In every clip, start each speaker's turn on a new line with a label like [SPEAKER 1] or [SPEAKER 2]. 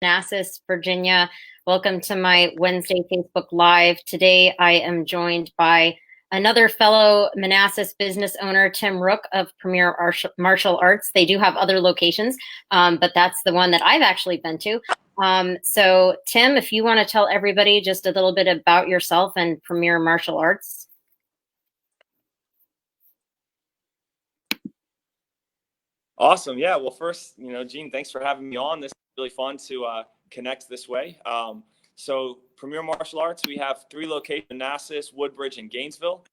[SPEAKER 1] Manassas, Virginia. Welcome to my Wednesday Facebook Live. Today I am joined by another fellow Manassas business owner, Tim Rook of Premier Martial Arts. They do have other locations, but that's the one that I've actually been to. So Tim, if you want to tell everybody just a little bit about yourself and Premier Martial Arts.
[SPEAKER 2] Awesome. Yeah. Well, first, Gene, thanks for having me on. This is really fun to connect this way. So Premier Martial Arts, we have 3 locations: Manassas, Woodbridge, and Gainesville.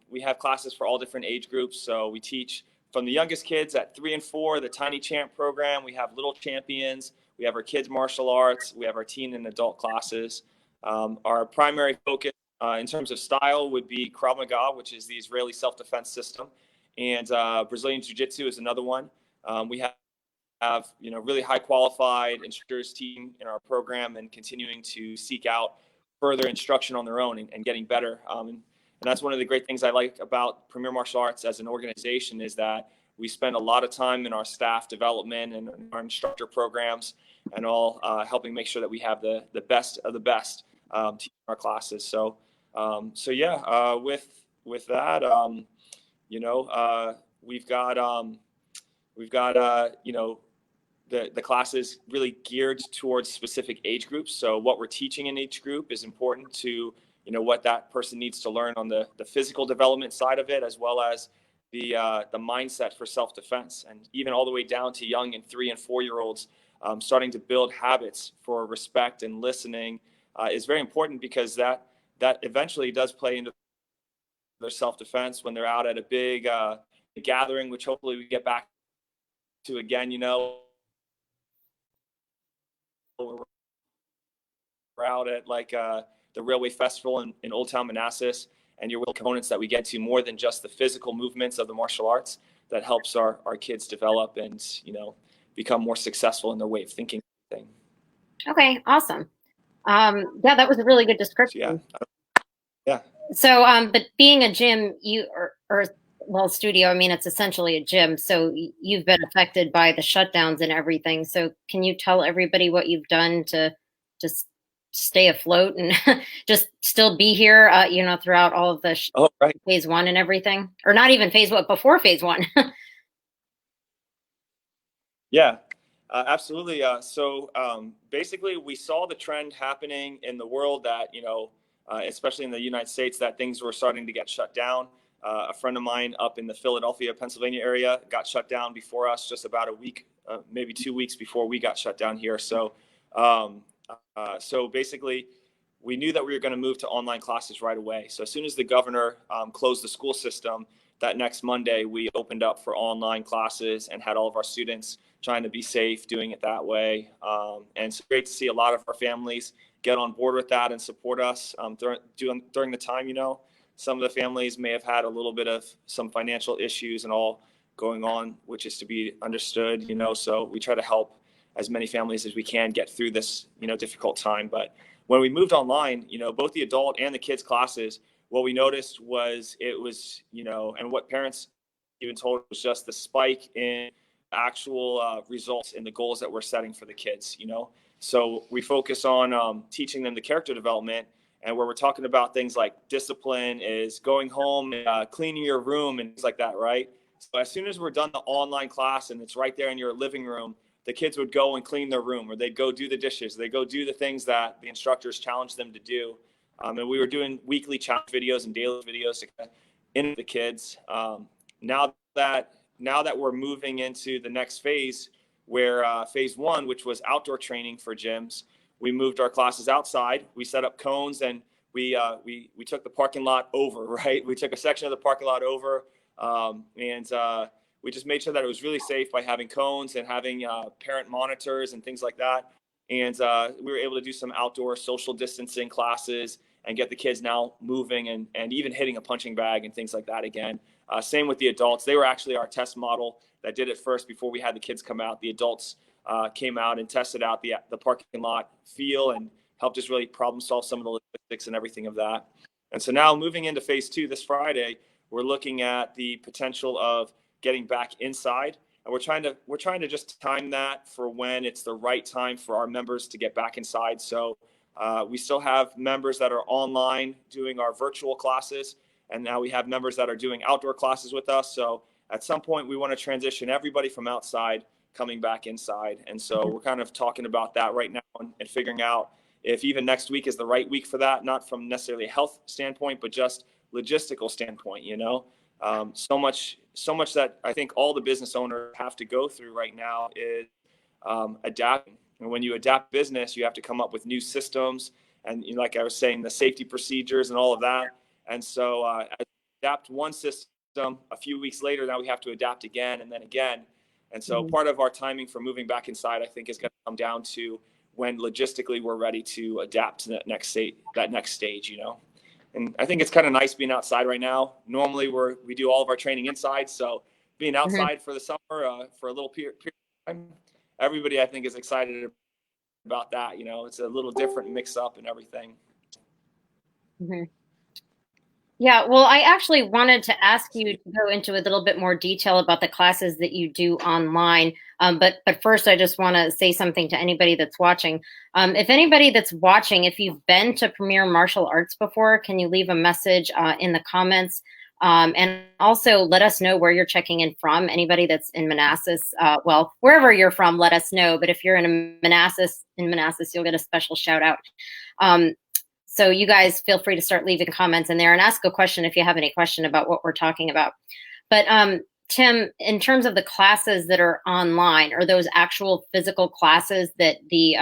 [SPEAKER 2] We have classes for all different age groups. So we teach from the youngest kids at 3 and 4, the Tiny Champ program. We have Little Champions. We have our kids martial arts. We have our teen and adult classes. Our primary focus in terms of style would be Krav Maga, which is the Israeli self-defense system. And Brazilian Jiu-Jitsu is another one. We have really high qualified instructors team in our program and continuing to seek out further instruction on their own and getting better. And that's one of the great things I like about Premier Martial Arts as an organization, is that we spend a lot of time in our staff development and our instructor programs and all helping make sure that we have the best of the best teaching our classes. So yeah, with that, we've got the classes really geared towards specific age groups. So what we're teaching in each group is important to what that person needs to learn on the physical development side of it, as well as the mindset for self-defense, and even all the way down to young and 3 and 4-year-olds starting to build habits for respect and listening is very important, because that eventually does play into their self-defense when they're out at a big gathering, which hopefully we get back to again. We're out at the Railway Festival in Old Town Manassas, and your components that we get to more than just the physical movements of the martial arts that helps our kids develop and become more successful in their way of thinking.
[SPEAKER 1] Okay, awesome. Yeah, that was a really good description.
[SPEAKER 2] So, yeah.
[SPEAKER 1] So, but being a gym, studio, I mean, it's essentially a gym. So you've been affected by the shutdowns and everything. So can you tell everybody what you've done to just stay afloat and just still be here, throughout all of the phase 1 and everything, or not even phase 1, before phase 1?
[SPEAKER 2] Yeah, absolutely. So basically, we saw the trend happening in the world that, especially in the United States, that things were starting to get shut down. A friend of mine up in the Philadelphia, Pennsylvania area got shut down before us, just about a week, maybe 2 weeks before we got shut down here. So, so basically, we knew that we were going to move to online classes right away. So as soon as the governor closed the school system, that next Monday, we opened up for online classes and had all of our students trying to be safe, doing it that way. And it's great to see a lot of our families get on board with that and support us during the time. Some of the families may have had a little bit of some financial issues and all going on, which is to be understood. So we try to help as many families as we can get through this difficult time. But when we moved online, both the adult and the kids classes, what we noticed was and what parents even told was just the spike in actual results in the goals that we're setting for the kids. So we focus on teaching them the character development, and where we're talking about things like discipline is going home, cleaning your room and things like that, right? So as soon as we're done the online class and it's right there in your living room, the kids would go and clean their room, or they'd go do the dishes. They go do the things that the instructors challenged them to do. And we were doing weekly challenge videos and daily videos to in the kids. Now that we're moving into the next phase, where phase 1, which was outdoor training for gyms, we moved our classes outside. We set up cones, and we took the parking lot over. Right, we took a section of the parking lot over, and we just made sure that it was really safe by having cones and having parent monitors and things like that. And we were able to do some outdoor social distancing classes and get the kids now moving and even hitting a punching bag and things like that again. Same with the adults. They were actually our test model that did it first before we had the kids come out. The adults came out and tested out the parking lot feel and helped us really problem solve some of the logistics and everything of that. And so now moving into phase 2 this Friday, we're looking at the potential of getting back inside And we're trying to just time that for when it's the right time for our members to get back inside. So we still have members that are online doing our virtual classes, and now we have members that are doing outdoor classes with us. So at some point, we want to transition everybody from outside coming back inside. And so we're kind of talking about that right now and figuring out if even next week is the right week for that, not from necessarily a health standpoint, but just logistical standpoint, you know. So much that I think all the business owners have to go through right now is adapting. And when you adapt business, you have to come up with new systems and, you know, like I was saying, the safety procedures and all of that. And so adapt one system, a few weeks later, now we have to adapt again and then again. And so part of our timing for moving back inside, I think, is going to come down to when logistically we're ready to adapt to that next stage, you know. And I think it's kind of nice being outside right now. Normally we do all of our training inside. So being outside for the summer, for a little period of time, everybody I think is excited about that. You know, it's a little different mix up and everything.
[SPEAKER 1] Yeah, well, I actually wanted to ask you to go into a little bit more detail about the classes that you do online. But first, I just want to say something to anybody that's watching. If anybody that's watching, if you've been to Premier Martial Arts before, can you leave a message in the comments? And also let us know where you're checking in from. Anybody that's in Manassas, well, wherever you're from, let us know. But if you're in Manassas, you'll get a special shout out. So you guys feel free to start leaving comments in there and ask a question if you have any question about what we're talking about. But Tim, in terms of the classes that are online, are those actual physical classes that the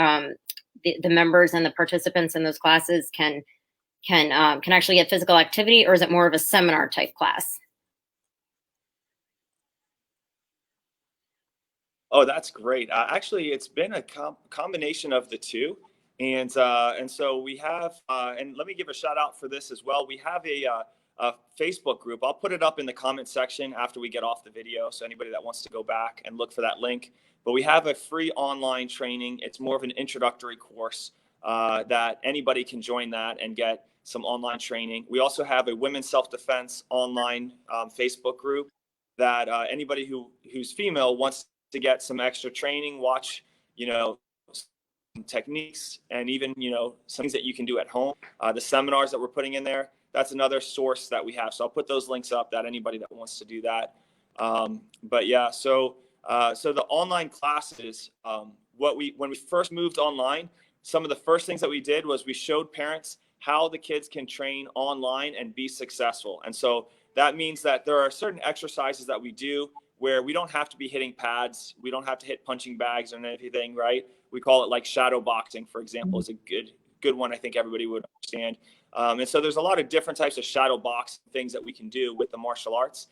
[SPEAKER 1] members and the participants in those classes can actually get physical activity, or is it more of a seminar type class?
[SPEAKER 2] Oh, that's great. Actually, it's been a combination of the two. And so we have, and let me give a shout out for this as well. We have a Facebook group. I'll put it up in the comment section after we get off the video. So anybody that wants to go back and look for that link. But we have a free online training. It's more of an introductory course that anybody can join that and get some online training. We also have a women's self-defense online Facebook group that anybody who's female wants to get some extra training, watch, you know, techniques and even, you know, some things that you can do at home. The seminars that we're putting in there, that's another source that we have. So I'll put those links up that anybody that wants to do that. But yeah, so the online classes, when we first moved online, some of the first things that we did was we showed parents how the kids can train online and be successful. And so that means that there are certain exercises that we do where we don't have to be hitting pads. We don't have to hit punching bags or anything, right? We call it like shadow boxing, for example, is a good one. I think everybody would understand. And so there's a lot of different types of shadow box things that we can do with the martial arts.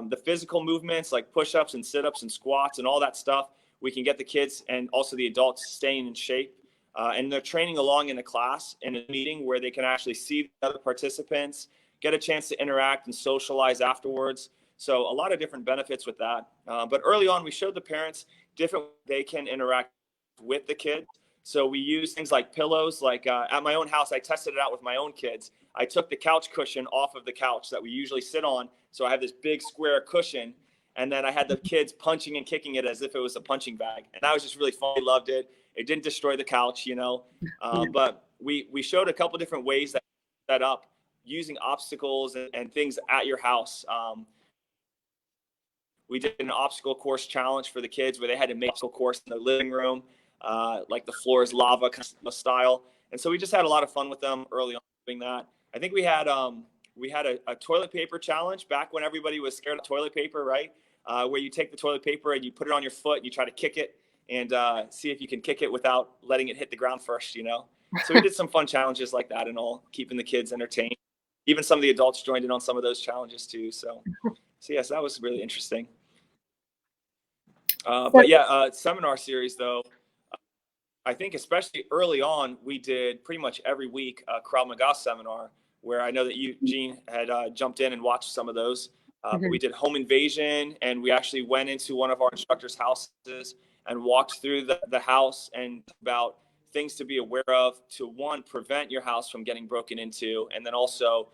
[SPEAKER 2] The physical movements like push-ups and sit-ups and squats and all that stuff, we can get the kids and also the adults staying in shape. And they're training along in a class, in a meeting where they can actually see the other participants, get a chance to interact and socialize afterwards. So a lot of different benefits with that. But early on, we showed the parents different ways they can interact with the kids. So we use things like pillows. Like at my own house, I tested it out with my own kids. I took the couch cushion off of the couch that we usually sit on. So I have this big square cushion. And then I had the kids punching and kicking it as if it was a punching bag. And that was just really fun. They loved it. It didn't destroy the couch, you know. But we showed a couple different ways that set up using obstacles and things at your house. We did an obstacle course challenge for the kids where they had to make an obstacle course in the living room, like the floor is lava kind of style. And so we just had a lot of fun with them early on doing that. I think we had a toilet paper challenge back when everybody was scared of toilet paper, right? Where you take the toilet paper and you put it on your foot and you try to kick it and see if you can kick it without letting it hit the ground first, you know? So we did some fun challenges like that and all, keeping the kids entertained. Even some of the adults joined in on some of those challenges too. So yes, that was really interesting. But yeah, seminar series though, I think especially early on, we did pretty much every week a Krav Maga seminar where I know that you, Gene, had jumped in and watched some of those. But we did home invasion, and we actually went into one of our instructors' houses and walked through the house and about things to be aware of to, one, prevent your house from getting broken into, and then also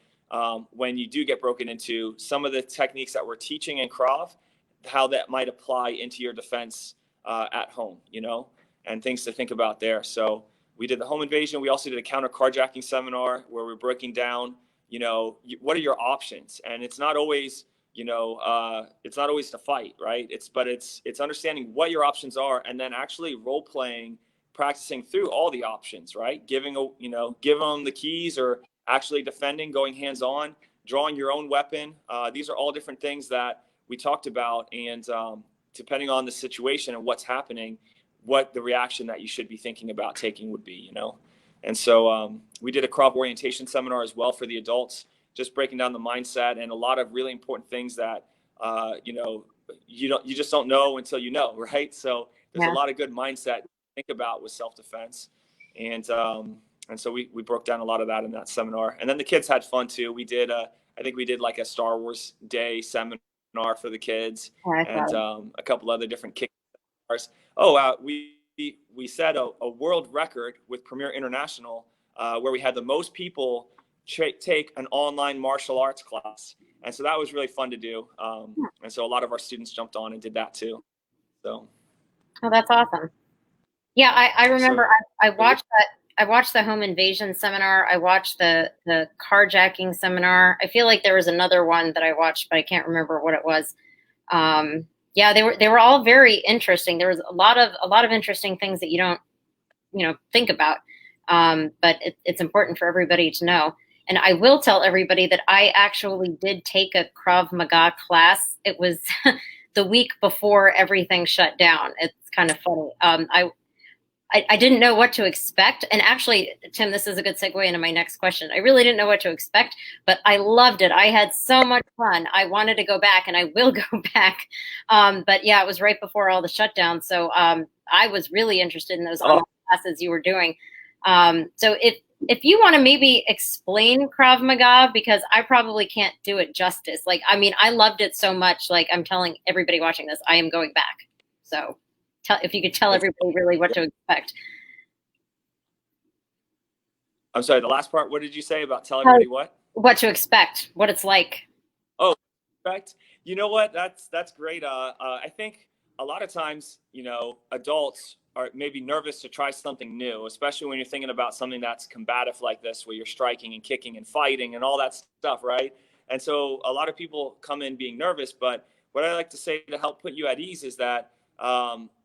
[SPEAKER 2] when you do get broken into, some of the techniques that we're teaching in Krav how that might apply into your defense at home, and things to think about there. So we did the home invasion. We also did a counter carjacking seminar where we're breaking down, what are your options? And it's not always, it's not always to fight, right? It's understanding what your options are, and then actually role playing, practicing through all the options, right? Giving them the keys, or actually defending, going hands on, drawing your own weapon. These are all different things that we talked about, and depending on the situation and what's happening, what the reaction that you should be thinking about taking would be, And so we did a Krav orientation seminar as well for the adults, just breaking down the mindset and a lot of really important things that you just don't know until you know, right? So there's a lot of good mindset to think about with self-defense, and so we broke down a lot of that in that seminar. And then the kids had fun too. I think we did like a Star Wars Day seminar for the kids, and a couple other different kick seminars. We set a world record with Premier International, where we had the most people take an online martial arts class. And so that was really fun to do. And so a lot of our students jumped on and did that too. So.
[SPEAKER 1] Oh, that's awesome. Yeah, I remember I watched that. I watched the home invasion seminar. I watched the carjacking seminar. I feel like there was another one that I watched, but I can't remember what it was. Yeah, they were all very interesting. There was a lot of interesting things that you don't think about, but it's important for everybody to know. And I will tell everybody that I actually did take a Krav Maga class. It was the week before everything shut down. It's kind of funny. I didn't know what to expect. And actually, Tim, this is a good segue into my next question. I really didn't know what to expect, but I loved it. I had so much fun. I wanted to go back, and I will go back. But yeah, it was right before all the shutdown. So I was really interested in those online classes you were doing. So if you want to maybe explain Krav Maga, because I probably can't do it justice. Like, I mean, I loved it so much. Like, I'm telling everybody watching this, I am going back. So if you could tell everybody really what to expect.
[SPEAKER 2] I'm sorry, the last part, what did you say about telling everybody what?
[SPEAKER 1] What to expect, what it's like.
[SPEAKER 2] Oh, expect. You know what? That's great. I think a lot of times, adults are maybe nervous to try something new, especially when you're thinking about something that's combative like this, where you're striking and kicking and fighting and all that stuff, right? And so a lot of people come in being nervous, but what I like to say to help put you at ease is that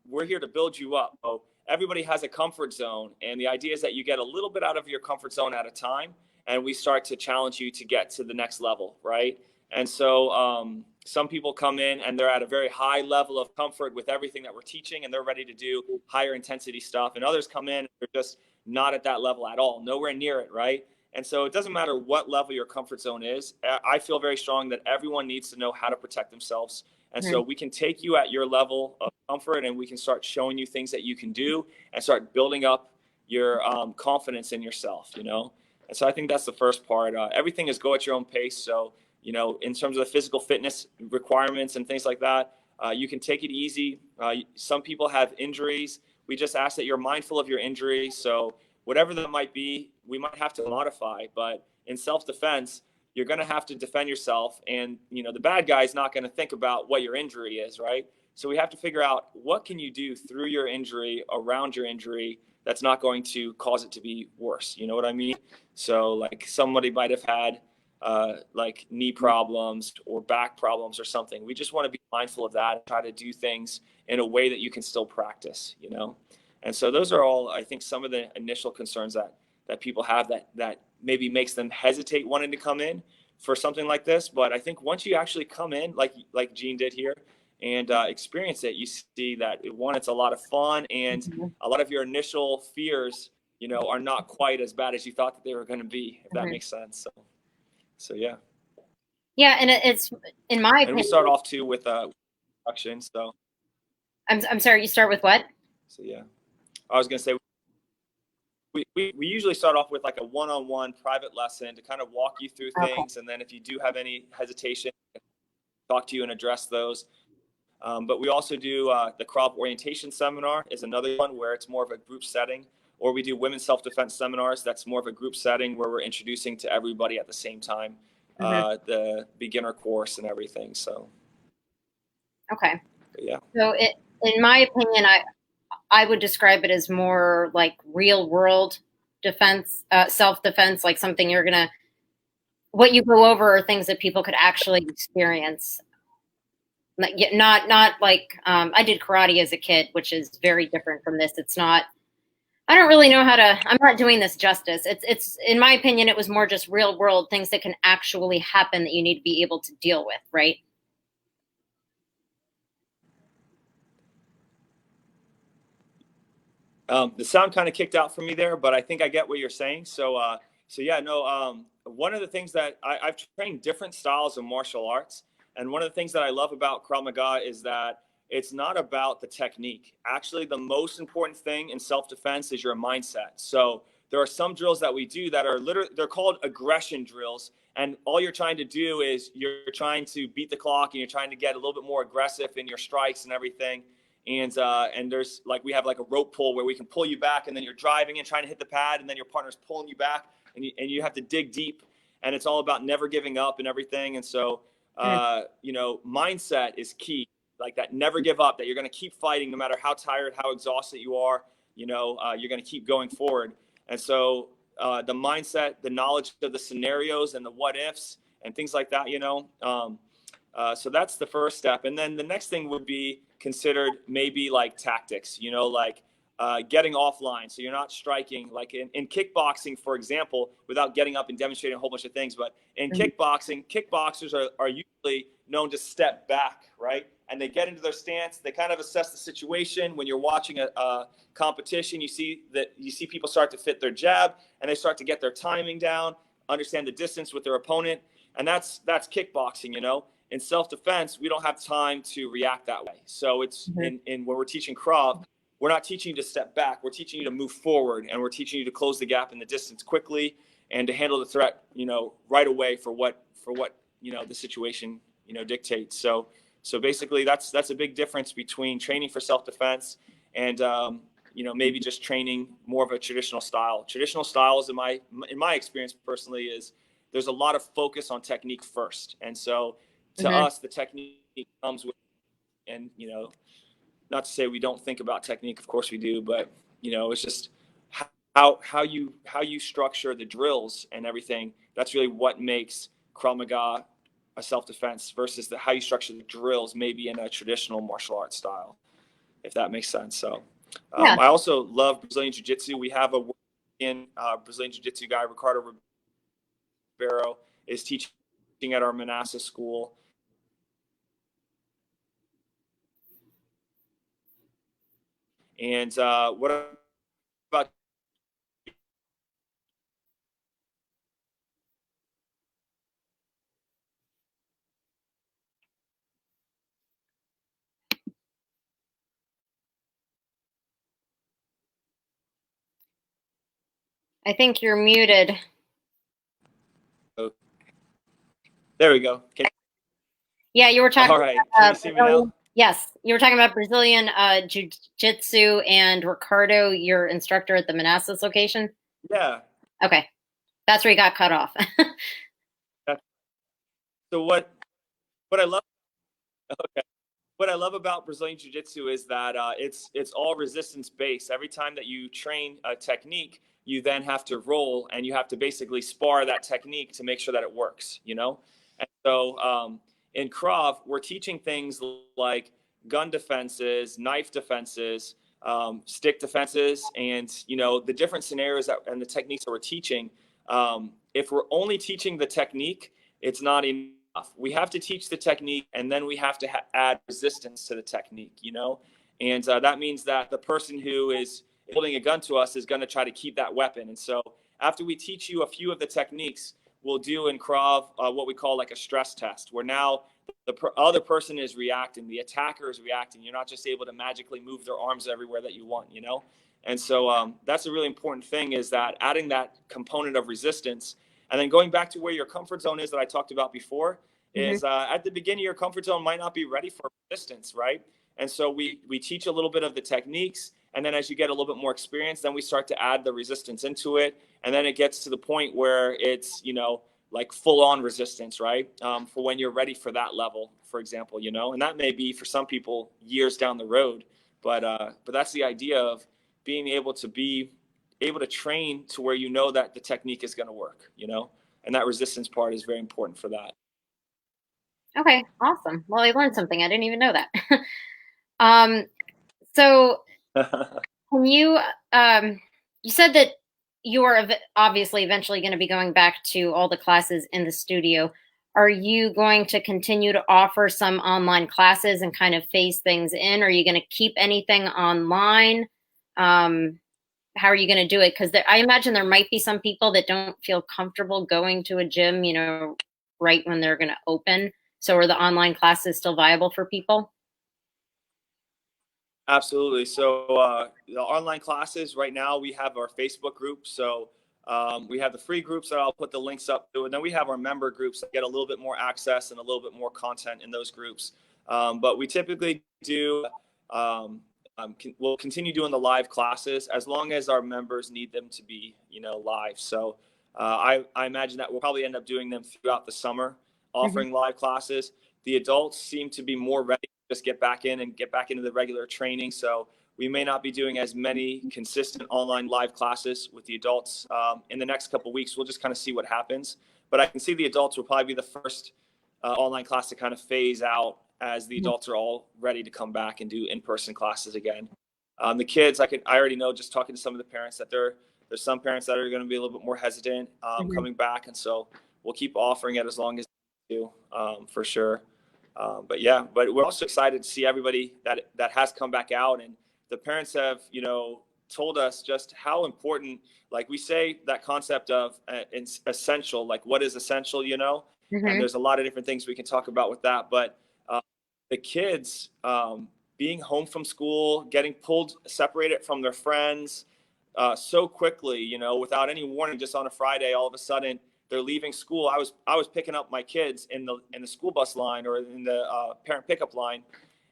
[SPEAKER 2] we're here to build you up. So everybody has a comfort zone, and the idea is that you get a little bit out of your comfort zone at a time, and we start to challenge you to get to the next level, right? And so some people come in and they're at a very high level of comfort with everything that we're teaching, and they're ready to do higher intensity stuff. And others come in and they're just not at that level at all, nowhere near it, right? And so it doesn't matter what level your comfort zone is. I feel very strong that everyone needs to know how to protect themselves. And so we can take you at your level of comfort, and we can start showing you things that you can do and start building up your confidence in yourself, And so I think that's the first part. Everything is go at your own pace. So, in terms of the physical fitness requirements and things like that, you can take it easy. Some people have injuries. We just ask that you're mindful of your injury. So whatever that might be, we might have to modify. But in self-defense, you're going to have to defend yourself. And, the bad guy is not going to think about what your injury is, right? So we have to figure out what can you do through your injury, around your injury, that's not going to cause it to be worse. You know what I mean? So like somebody might have had like knee problems or back problems or something. We just want to be mindful of that and try to do things in a way that you can still practice, And so those are all, I think, some of the initial concerns that people have that maybe makes them hesitate wanting to come in for something like this. But I think once you actually come in, like Gene did here, and experience it, you see that one, it's a lot of fun, and a lot of your initial fears, are not quite as bad as you thought that they were going to be, if that makes sense. So yeah.
[SPEAKER 1] Yeah, and it's in my opinion.
[SPEAKER 2] And we start off too with instruction. So
[SPEAKER 1] I'm sorry. You start with what?
[SPEAKER 2] So yeah, I was going to say we usually start off with like a one-on-one private lesson to kind of walk you through things, and then if you do have any hesitation, talk to you and address those. But we also do the Krav orientation seminar is another one where it's more of a group setting, or we do women's self-defense seminars. That's more of a group setting where we're introducing to everybody at the same time, the beginner course and everything. So.
[SPEAKER 1] Okay.
[SPEAKER 2] But yeah.
[SPEAKER 1] So in my opinion, I would describe it as more like real world defense, self defense, like something what you go over are things that people could actually experience. Not like I did karate as a kid, which is very different from this. It's not. I don't really know how to. I'm not doing this justice. It's in my opinion, it was more just real world things that can actually happen that you need to be able to deal with, right?
[SPEAKER 2] The sound kind of kicked out for me there, but I think I get what you're saying. So yeah, no. One of the things that I've trained different styles of martial arts, and one of the things that I love about Krav Maga is that it's not about the technique. Actually, the most important thing in self-defense is your mindset. So there are some drills that we do that are literally they're called aggression drills, and all you're trying to do is you're trying to beat the clock and you're trying to get a little bit more aggressive in your strikes and everything. And there's like we have like a rope pull where we can pull you back, and then you're driving and trying to hit the pad, and then your partner's pulling you back, and you have to dig deep, and it's all about never giving up and everything. And so mindset is key, like that never give up, that you're going to keep fighting no matter how tired, how exhausted you are. You're going to keep going forward. And so the mindset, the knowledge of the scenarios and the what ifs and things like that. So that's the first step. And then the next thing would be considered maybe like tactics, like getting offline. So you're not striking like in kickboxing, for example, without getting up and demonstrating a whole bunch of things. But in kickboxing, kickboxers are usually known to step back, right? And they get into their stance. They kind of assess the situation. When you're watching a competition, you see people start to fit their jab, and they start to get their timing down, understand the distance with their opponent. And that's kickboxing. In self-defense, we don't have time to react that way. So it's in when we're teaching Krav, we're not teaching you to step back. We're teaching you to move forward, and we're teaching you to close the gap in the distance quickly and to handle the threat, right away for what the situation, dictates. So basically, that's a big difference between training for self-defense and maybe just training more of a traditional style. Traditional styles, in my experience personally, is there's a lot of focus on technique first, and so to us, the technique comes with, and not to say we don't think about technique, of course we do, but it's just how you structure the drills and everything. That's really what makes Krav Maga a self-defense versus how you structure the drills, maybe in a traditional martial arts style, if that makes sense. So,
[SPEAKER 1] Yeah.
[SPEAKER 2] I also love Brazilian Jiu-Jitsu. We have a Brazilian Jiu-Jitsu guy, Ricardo Ribeiro, is teaching at our Manassas school. And what about?
[SPEAKER 1] I think you're muted.
[SPEAKER 2] There we go.
[SPEAKER 1] Yeah, you were talking
[SPEAKER 2] All right. Can you see me now?
[SPEAKER 1] Yes, you were talking about Brazilian Jiu-Jitsu and Ricardo, your instructor at the Manassas location.
[SPEAKER 2] Yeah.
[SPEAKER 1] Okay, that's where you got cut off.
[SPEAKER 2] So what I love okay. What I love about Brazilian Jiu-Jitsu is that it's all resistance based. Every time that you train a technique, you then have to roll and you have to basically spar that technique to make sure that it works. And so in Krav, we're teaching things like gun defenses, knife defenses, stick defenses, and the different scenarios and the techniques that we're teaching. If we're only teaching the technique, it's not enough. We have to teach the technique, and then we have to add resistance to the technique. And that means that the person who is holding a gun to us is going to try to keep that weapon. And so after we teach you a few of the techniques, we'll do in Krav what we call like a stress test, where now the other person is reacting, the attacker is reacting. You're not just able to magically move their arms everywhere that you want. And so that's a really important thing, is that adding that component of resistance. And then going back to where your comfort zone is that I talked about before, is at the beginning, your comfort zone might not be ready for resistance, right? And so we teach a little bit of the techniques. And then as you get a little bit more experience, then we start to add the resistance into it. And then it gets to the point where it's, like full on resistance, right? For when you're ready for that level, for example, and that may be for some people years down the road, but that's the idea of being able to train to where that the technique is going to work, and that resistance part is very important for that.
[SPEAKER 1] Okay, awesome. Well, I learned something. I didn't even know that. um, so can you, you said that you are obviously eventually going to be going back to all the classes in the studio. Are you going to continue to offer some online classes and kind of phase things in? Are you going to keep anything online? How are you going to do it? Because I imagine there might be some people that don't feel comfortable going to a gym, right when they're going to open. So are the online classes still viable for people?
[SPEAKER 2] Absolutely. So the online classes right now, we have our Facebook group. So we have the free groups that I'll put the links up to, and then we have our member groups that get a little bit more access and a little bit more content in those groups. But we typically do. We'll continue doing the live classes as long as our members need them to be, live. So I imagine that we'll probably end up doing them throughout the summer,
[SPEAKER 1] Mhm.
[SPEAKER 2] offering live classes. The adults seem to be more ready to just get back in and get back into the regular training. So we may not be doing as many consistent online live classes with the adults in the next couple of weeks. We'll just kind of see what happens. But I can see the adults will probably be the first online class to kind of phase out as the
[SPEAKER 1] Mhm.
[SPEAKER 2] adults are all ready to come back and do in-person classes again. The kids, I already know just talking to some of the parents that there's some parents that are going to be a little bit more hesitant
[SPEAKER 1] Mhm.
[SPEAKER 2] coming back, and so we'll keep offering it as long as we do, for sure. But yeah, but we're also excited to see everybody that has come back out, and the parents have told us just how important, like we say that concept of essential, like what is essential, and
[SPEAKER 1] Mhm.
[SPEAKER 2] there's a lot of different things we can talk about with that, but the kids being home from school, getting pulled, separated from their friends so quickly, without any warning, just on a Friday, all of a sudden they're leaving school. I was picking up my kids in the school bus line or in the parent pickup line,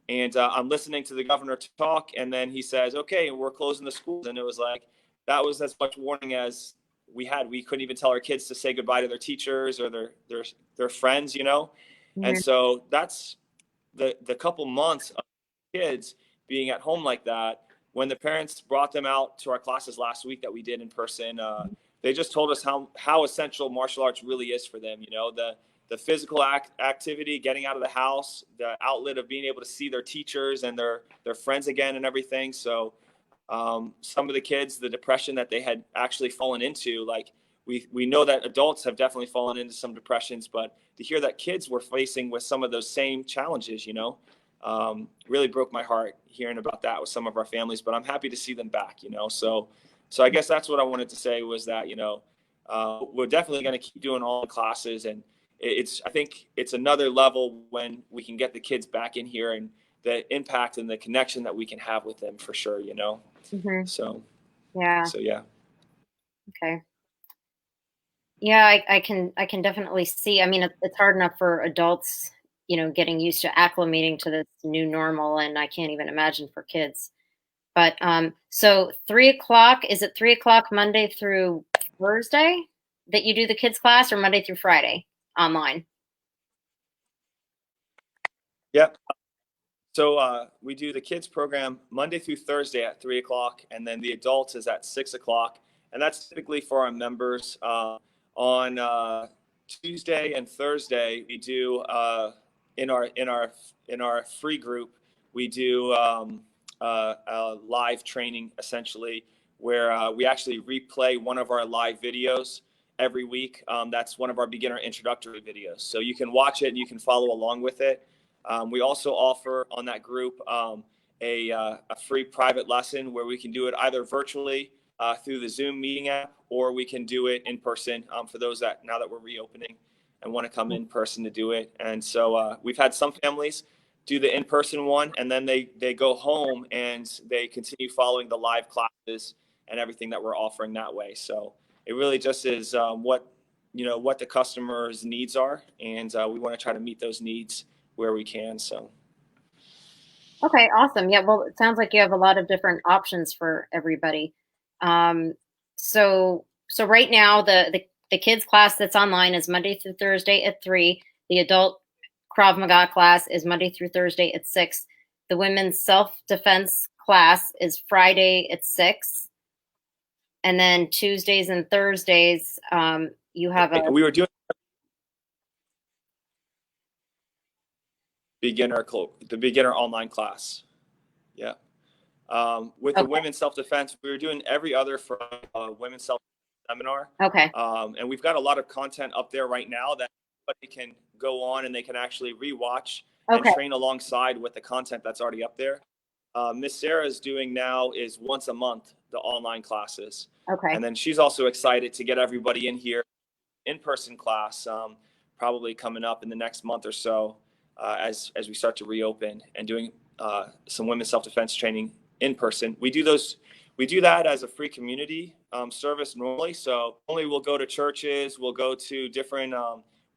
[SPEAKER 2] and I'm listening to the governor talk, and then he says, "Okay, we're closing the schools," and it was like that was as much warning as we had. We couldn't even tell our kids to say goodbye to their teachers or their friends, and
[SPEAKER 1] Mhm.
[SPEAKER 2] so that's the couple months of kids being at home like that. When the parents brought them out to our classes last week that we did in person, they just told us how essential martial arts really is for them. The physical activity, getting out of the house, the outlet of being able to see their teachers and their friends again and everything. So some of the kids, the depression that they had actually fallen into, like we know that adults have definitely fallen into some depressions, but to hear that kids were facing with some of those same challenges, really broke my heart hearing about that with some of our families. But I'm happy to see them back, so I guess that's what I wanted to say was that we're definitely going to keep doing all the classes, and I think it's another level when we can get the kids back in here and the impact and the connection that we can have with them for sure.
[SPEAKER 1] Mhm.
[SPEAKER 2] So
[SPEAKER 1] Yeah.
[SPEAKER 2] so yeah.
[SPEAKER 1] Okay. Yeah, I can definitely see. I mean, it's hard enough for adults, getting used to acclimating to this new normal, and I can't even imagine for kids. But so 3 o'clock, is it 3 o'clock Monday through Thursday that you do the kids class, or Monday through Friday online?
[SPEAKER 2] Yep. So we do the kids program Monday through Thursday at 3 o'clock, and then the adults is at 6 o'clock, and that's typically for our members. On Tuesday and Thursday, we do in our free group, we do a live training essentially, where we actually replay one of our live videos every week. That's one of our beginner introductory videos, so you can watch it and you can follow along with it. We also offer on that group a free private lesson where we can do it either virtually through the Zoom meeting app, or we can do it in person for those that now that we're reopening and want to come in person to do it. And so we've had some families do the in-person one, and then they go home and they continue following the live classes and everything that we're offering that way. So it really just is what the customer's needs are, and we want to try to meet those needs where we can. So
[SPEAKER 1] Okay, awesome. Yeah, well, it sounds like you have a lot of different options for everybody. Um, so right now the the kids class that's online is Monday through Thursday at 3. The adult Krav Maga class is Monday through Thursday at 6. The women's self-defense class is Friday at 6. And then Tuesdays and Thursdays, you have a
[SPEAKER 2] We were doing the beginner online class. Yeah. With the
[SPEAKER 1] okay.
[SPEAKER 2] women's self-defense, we were doing every other for women's self seminar.
[SPEAKER 1] Okay.
[SPEAKER 2] And we've got a lot of content up there right now that anybody can go on and they can actually rewatch and
[SPEAKER 1] Okay.
[SPEAKER 2] train alongside with the content that's already up there. Miss Sarah's doing now is once a month, the online classes.
[SPEAKER 1] Okay.
[SPEAKER 2] And then she's also excited to get everybody in here, in-person class, probably coming up in the next month or so, as we start to reopen and doing some women's self-defense training in person. We do that as a free community service normally. So only we'll go to churches, we'll go to different,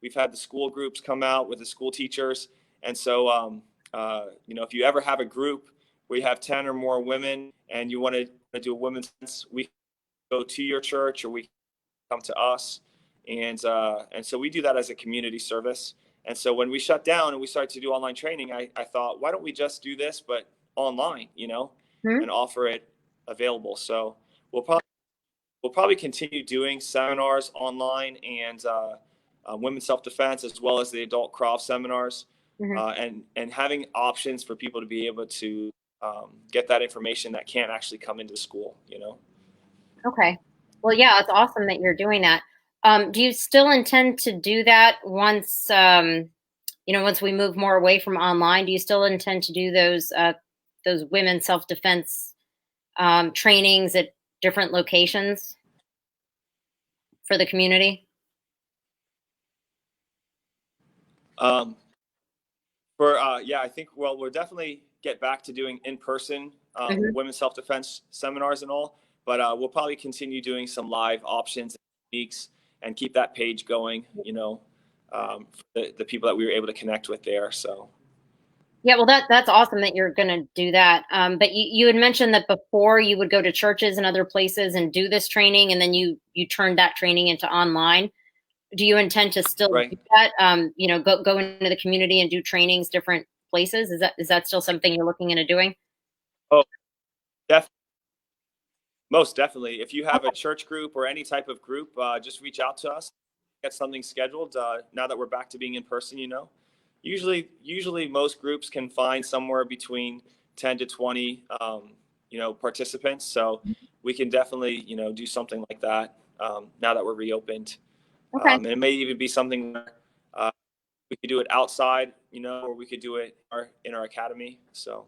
[SPEAKER 2] we've had the school groups come out with the school teachers. And so, if you ever have a group where you have 10 or more women and you want to do a women's, we go to your church or we come to us. And so we do that as a community service. And so when we shut down and we started to do online training, I thought, why don't we just do this, but online, and offer it available. So we'll probably continue doing seminars online and women's self-defense, as well as the adult Krav seminars, and having options for people to be able to get that information that can't actually come into school,
[SPEAKER 1] Okay. Well, yeah, it's awesome that you're doing that. Do you still intend to do that once, once we move more away from online? Do you still intend to do those women's self-defense trainings at different locations for the community?
[SPEAKER 2] I think, we'll definitely get back to doing in-person women's self-defense seminars and all, but we'll probably continue doing some live options and techniques and keep that page going, for the people that we were able to connect with there. So.
[SPEAKER 1] Yeah, well, that's awesome that you're going to do that. But you had mentioned that before you would go to churches and other places and do this training, and then you turned that training into online. Do you intend to still
[SPEAKER 2] Right.
[SPEAKER 1] do that? Go into the community and do trainings different places? Is that still something you're looking into doing?
[SPEAKER 2] Oh, definitely. Most definitely. If you have a church group or any type of group, just reach out to us, get something scheduled. Now that we're back to being in person, usually most groups can find somewhere between 10 to 20, participants. So we can definitely, do something like that now that we're reopened.
[SPEAKER 1] Okay.
[SPEAKER 2] And it may even be something where we could do it outside, or we could do it in our academy. So.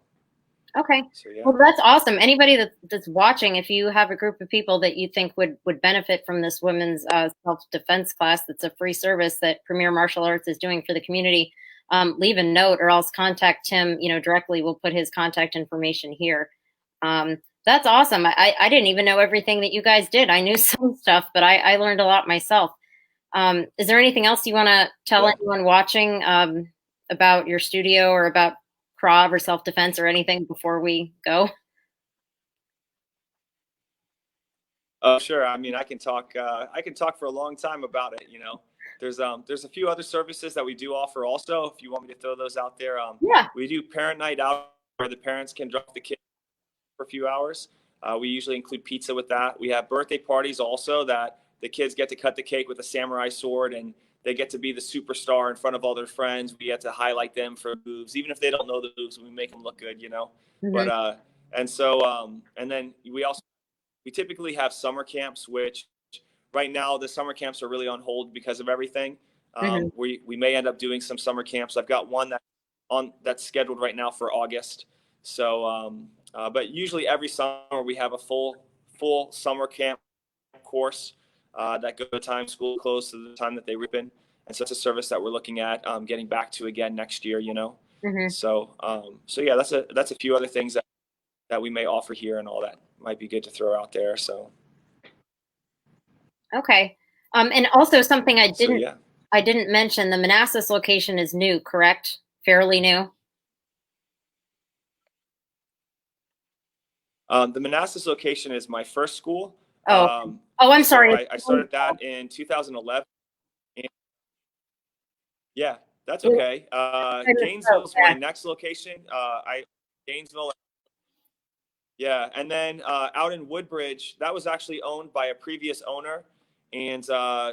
[SPEAKER 1] Okay.
[SPEAKER 2] So yeah.
[SPEAKER 1] Well, that's awesome. Anybody that's watching, if you have a group of people that you think would benefit from this women's self-defense class, that's a free service that Premier Martial Arts is doing for the community, leave a note or else contact Tim, directly. We'll put his contact information here. That's awesome. I didn't even know everything that you guys did. I knew some stuff, but I learned a lot myself. Is there anything else you want to tell anyone watching about your studio or about Krav or self-defense or anything before we go?
[SPEAKER 2] Oh, sure. I mean, I can talk for a long time about it. There's a few other services that we do offer also. If you want me to throw those out there,
[SPEAKER 1] Yeah.
[SPEAKER 2] we do parent night out where the parents can drop the kids for a few hours. We usually include pizza with that. We have birthday parties also that the kids get to cut the cake with a samurai sword and they get to be the superstar in front of all their friends. We get to highlight them for moves, even if they don't know the moves. We make them look good, But and then we typically have summer camps, which right now the summer camps are really on hold because of everything. We may end up doing some summer camps. I've got one that's scheduled right now for August. So, but usually every summer we have a full summer camp course that goes to the time school closed to the time that they reopen. And so it's a service that we're looking at getting back to again next year. So yeah, that's a few other things that we may offer here and all that might be good to throw out there. So.
[SPEAKER 1] Okay. And also something I
[SPEAKER 2] Yeah.
[SPEAKER 1] didn't mention, the Manassas location is new, correct? Fairly new.
[SPEAKER 2] The Manassas location is my first school.
[SPEAKER 1] Oh. Oh, I'm
[SPEAKER 2] So
[SPEAKER 1] sorry.
[SPEAKER 2] I started that in 2011. And yeah, that's
[SPEAKER 1] Yeah,
[SPEAKER 2] okay.
[SPEAKER 1] I misspoke.
[SPEAKER 2] Gainesville is my
[SPEAKER 1] Yeah.
[SPEAKER 2] next location. Gainesville. Yeah, and then out in Woodbridge, that was actually owned by a previous owner. And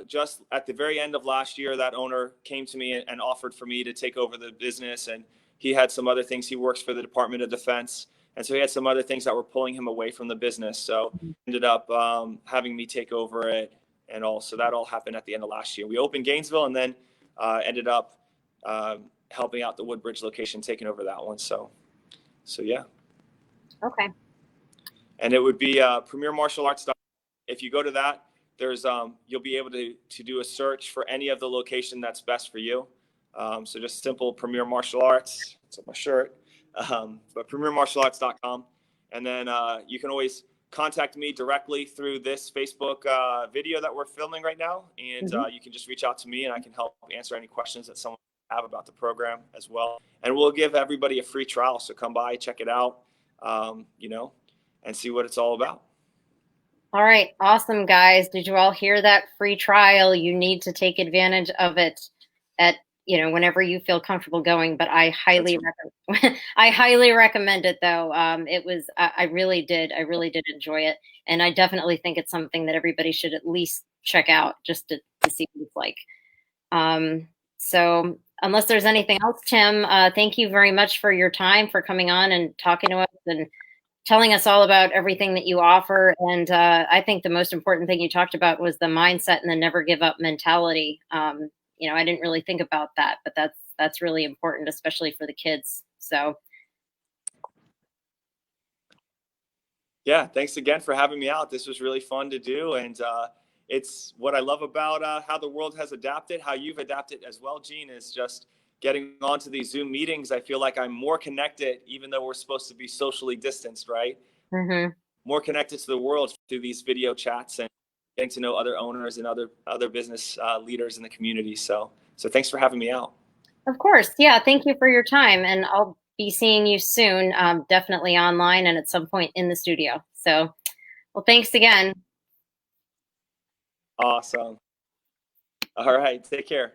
[SPEAKER 2] just at the very end of last year, that owner came to me and offered for me to take over the business. And he had some other things. He works for the Department of Defense. And so he had some other things that were pulling him away from the business. So ended up having me take over it and all. So that all happened at the end of last year. We opened Gainesville and then ended up helping out the Woodbridge location, taking over that one. So yeah.
[SPEAKER 1] Okay.
[SPEAKER 2] And it would be Premier Martial Arts. If you go to that, there's you'll be able to do a search for any of the location that's best for you. So just simple Premier Martial Arts. It's on my shirt, but premiermartialarts.com, and then you can always contact me directly through this Facebook video that we're filming right now, and you can just reach out to me, and I can help answer any questions that someone have about the program as well. And we'll give everybody a free trial, so come by, check it out, and see what it's all about.
[SPEAKER 1] All right. Awesome, guys. Did you all hear that free trial? You need to take advantage of it at, whenever you feel comfortable going, but I highly recommend I highly recommend it though. I really did enjoy it. And I definitely think it's something that everybody should at least check out just to see what it's like. So unless there's anything else, Tim, thank you very much for your time, for coming on and talking to us and telling us all about everything that you offer. And I think the most important thing you talked about was the mindset and the never give up mentality. I didn't really think about that, but that's really important, especially for the kids. So
[SPEAKER 2] yeah, thanks again for having me out. This was really fun to do. And it's what I love about how the world has adapted, how you've adapted as well, Gene, is just getting onto these Zoom meetings. I feel like I'm more connected, even though we're supposed to be socially distanced, right? More connected to the world through these video chats and getting to know other owners and other business leaders in the community. So thanks for having me out.
[SPEAKER 1] of course, yeah, thank you for your time, and I'll be seeing you soon, definitely online and at some point in the studio. So, well, thanks again.
[SPEAKER 2] Awesome. All right, take care.